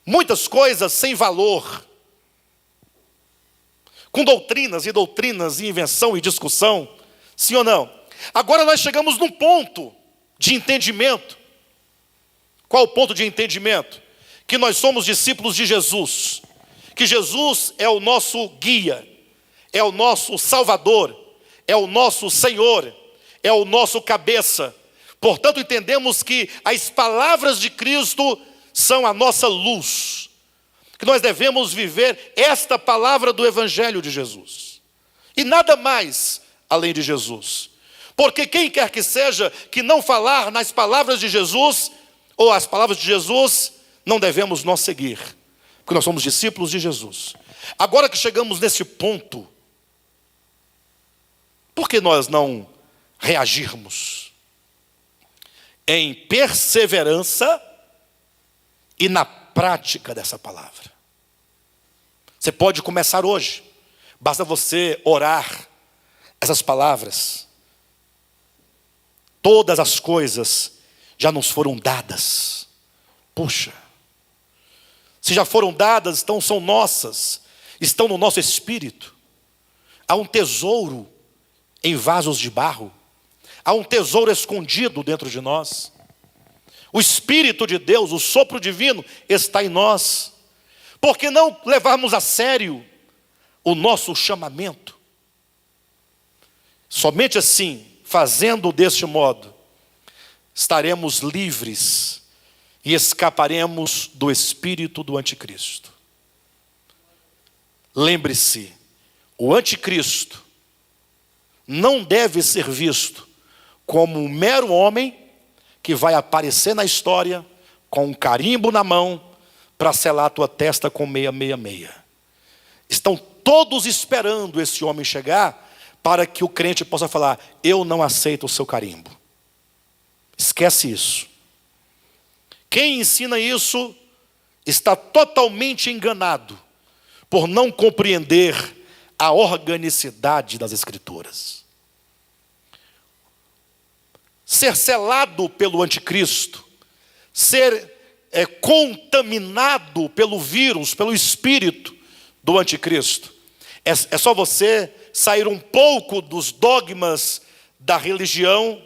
Muitas coisas sem valor. Com doutrinas e invenção e discussão. Sim ou não? Agora nós chegamos num ponto de entendimento. Qual o ponto de entendimento? Que nós somos discípulos de Jesus. Que Jesus é o nosso guia. É o nosso Salvador. É o nosso Senhor. É o nosso cabeça. Portanto, entendemos que as palavras de Cristo são a nossa luz. Que nós devemos viver esta palavra do Evangelho de Jesus. E nada mais além de Jesus. Porque quem quer que seja que não falar nas palavras de Jesus, ou as palavras de Jesus, não devemos nós seguir. Porque nós somos discípulos de Jesus. Agora que chegamos nesse ponto, por que nós não reagirmos em perseverança e na prática dessa palavra? Você pode começar hoje. Basta você orar essas palavras. Todas as coisas já nos foram dadas. Puxa, se já foram dadas, então são nossas, estão no nosso espírito. Há um tesouro em vasos de barro. Há um tesouro escondido dentro de nós. O Espírito de Deus, o sopro divino, está em nós. Por que não levarmos a sério o nosso chamamento? Somente assim, fazendo deste modo, estaremos livres e escaparemos do espírito do anticristo. Lembre-se, o anticristo não deve ser visto como um mero homem que vai aparecer na história com um carimbo na mão para selar a tua testa com 666. Estão todos esperando esse homem chegar para que o crente possa falar, eu não aceito o seu carimbo. Esquece isso. Quem ensina isso está totalmente enganado por não compreender a organicidade das Escrituras. Ser selado pelo anticristo, ser contaminado pelo vírus, pelo espírito do anticristo, é só você sair um pouco dos dogmas da religião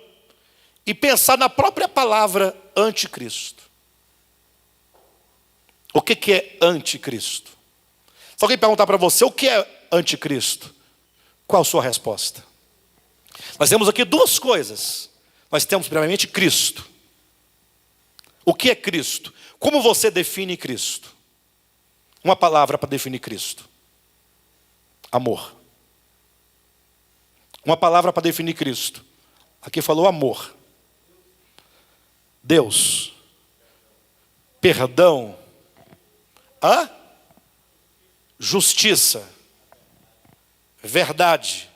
e pensar na própria palavra anticristo. O que é anticristo? Se alguém perguntar para você o que é anticristo, qual a sua resposta? Nós temos aqui duas coisas. Nós temos primeiramente Cristo. O que é Cristo? Como você define Cristo? Uma palavra para definir Cristo: amor. Uma palavra para definir Cristo. Aqui falou amor. Deus. Perdão. Justiça. Verdade.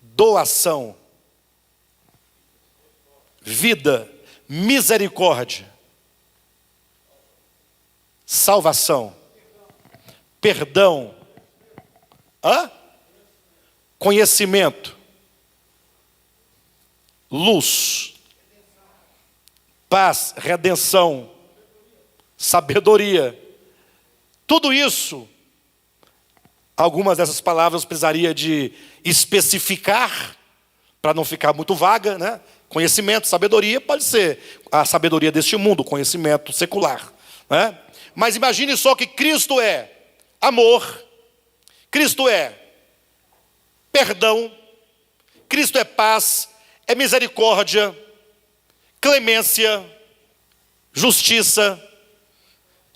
Doação. Vida. Misericórdia. Salvação. Perdão. Conhecimento. Luz. Paz, redenção, sabedoria. Tudo isso, algumas dessas palavras precisaria de especificar, para não ficar muito vaga, né? Conhecimento, sabedoria, pode ser a sabedoria deste mundo, conhecimento secular, né? Mas imagine só que Cristo é amor, Cristo é perdão, Cristo é paz, é misericórdia, clemência, justiça.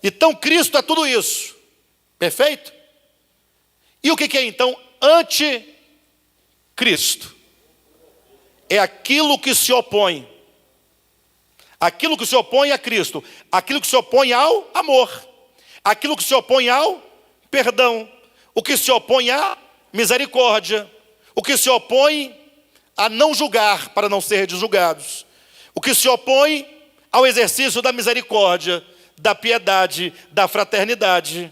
Então Cristo é tudo isso. Perfeito? E o que é então anticristo? É aquilo que se opõe. Aquilo que se opõe a Cristo. Aquilo que se opõe ao amor. Aquilo que se opõe ao perdão. O que se opõe à misericórdia. O que se opõe a não julgar para não ser julgados. O que se opõe ao exercício da misericórdia, da piedade, da fraternidade.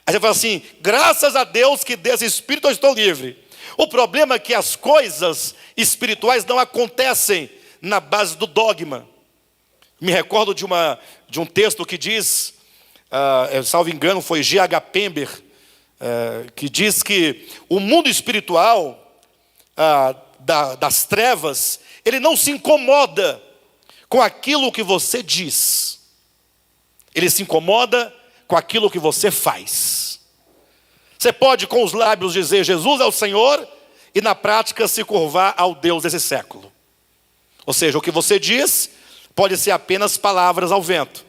Aí você fala assim: graças a Deus que desse espírito eu estou livre. O problema é que as coisas espirituais não acontecem na base do dogma. Me recordo de um texto que diz, salvo engano foi G.H. Pember, que diz que o mundo espiritual das trevas, ele não se incomoda com aquilo que você diz. Ele se incomoda com aquilo que você faz. Você pode com os lábios dizer Jesus é o Senhor e na prática se curvar ao Deus desse século. Ou seja, o que você diz pode ser apenas palavras ao vento.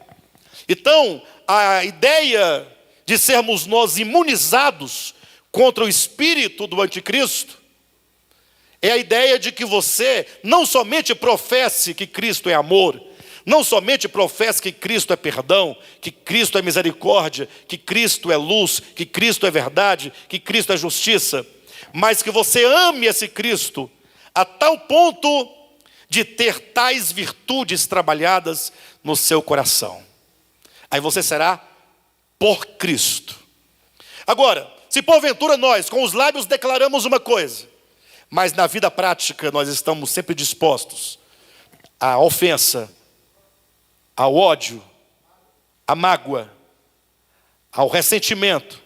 Então, a ideia de sermos nós imunizados contra o espírito do anticristo é a ideia de que você não somente professe que Cristo é amor, não somente professe que Cristo é perdão, que Cristo é misericórdia, que Cristo é luz, que Cristo é verdade, que Cristo é justiça, mas que você ame esse Cristo a tal ponto de ter tais virtudes trabalhadas no seu coração. Aí você será por Cristo. Agora, se porventura nós com os lábios declaramos uma coisa, mas na vida prática nós estamos sempre dispostos à ofensa, ao ódio, à mágoa, ao ressentimento,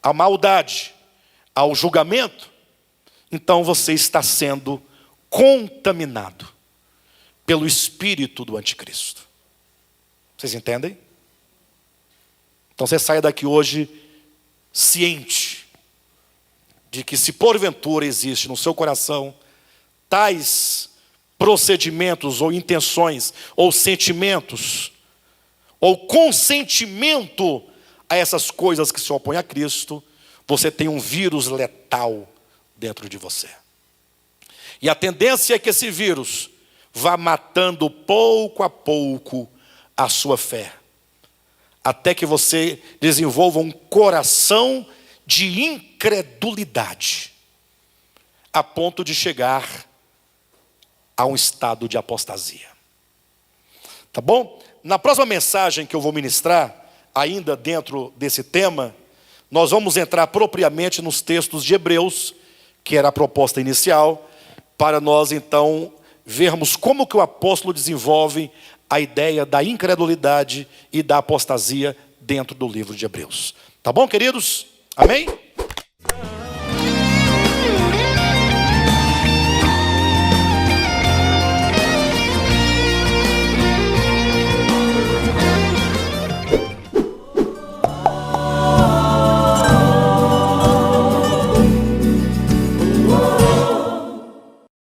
à maldade, ao julgamento, então você está sendo contaminado pelo espírito do anticristo. Vocês entendem? Então você sai daqui hoje ciente de que se porventura existe no seu coração tais procedimentos ou intenções ou sentimentos ou consentimento a essas coisas que se opõem a Cristo, você tem um vírus letal dentro de você. E a tendência é que esse vírus vá matando pouco a pouco a sua fé, até que você desenvolva um coração de incredulidade, a ponto de chegar a um estado de apostasia. Tá bom? Na próxima mensagem que eu vou ministrar, ainda dentro desse tema, nós vamos entrar propriamente nos textos de Hebreus, que era a proposta inicial, para nós então vermos como que o apóstolo desenvolve a ideia da incredulidade e da apostasia dentro do livro de Hebreus. Tá bom, queridos? Amém?